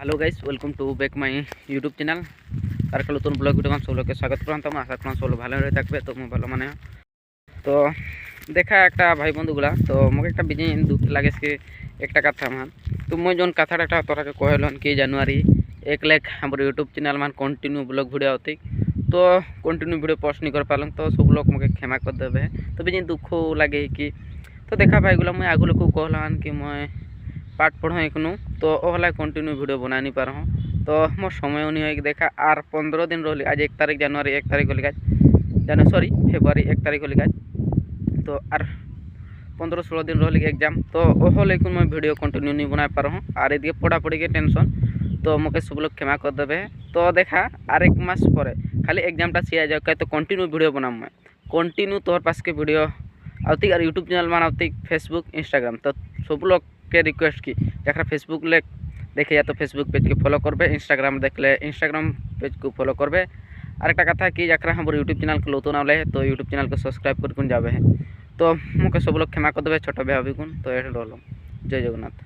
Hello guys, welcome to back my YouTube channel. আর একটা নতুন ব্লগ ভিডিও সকলকে স্বাগত করতাম। আশা করলাম সকল ভালো হয়ে থাকবে। তো ভালো মানে তো দেখা একটা ভাই বন্ধুগুলা তো মোক একটা বিজি দুঃখ লাগে কি একটা কথা মান তো মই জন কথাটা একটা তোরাকে কইলন কি জানুয়ারি 1 লাখ हमर यूट्यूब चैनल मान कंटिन्यू ब्लॉग वीडियो आती तो कंटिन्यू वीडियो पोस्ट नहीं कर पालूँ तो सब लोग मुझे क्षमा कर देवे। तो बिजी दुख लगे कि तो देखा भाईगुला मुझे आगु लोग कहलान कि मैं पाठ पढ़ो एखनू तो ओहला कंटिन्यू वीडियो बना नहीं पार हूँ। तो मोर समय नहीं है देखा आर 15 दिन रही आज 1 तारीख जानुआरी 1 तारीख होली जान सॉरी फेब्रुआरी 1 तारीख होली तो आर 15-16 दिन रही एग्जाम तो ओह लेकिन मैं वीडियो कंटिन्यू नहीं बना पा रहा हूँ। आर ये पढ़ापढ़ी के टेंशन तो मुझे सब लोग क्षमा कर देवे। तो देखा आर 1 मास पर खाली एग्जामटा सी आ जाए तो कंटिन्यू वीडियो बनाऊँ मैं कंटिन्यू तोहर पास के वीडियो आती और यूट्यूब चैनल मान आती फेसबुक इंस्टाग्राम तो सब लोग के रिक्वेस्ट की जरा फेसबुक ले देखे या तो फेसबुक पेज के फॉलो करबे, इंस्टाग्राम देखले इंस्टाग्राम पेज को फॉलो करबे। और एक कथा कि जरा हम यूट्यूब चैनल को नतून आले तो यूट्यूब चैनल को सब्सक्राइब कर जाबे। तो मुझे सब लोग क्षमा कर देवे छोट भाई गुण। तो ये जय जगन्नाथ।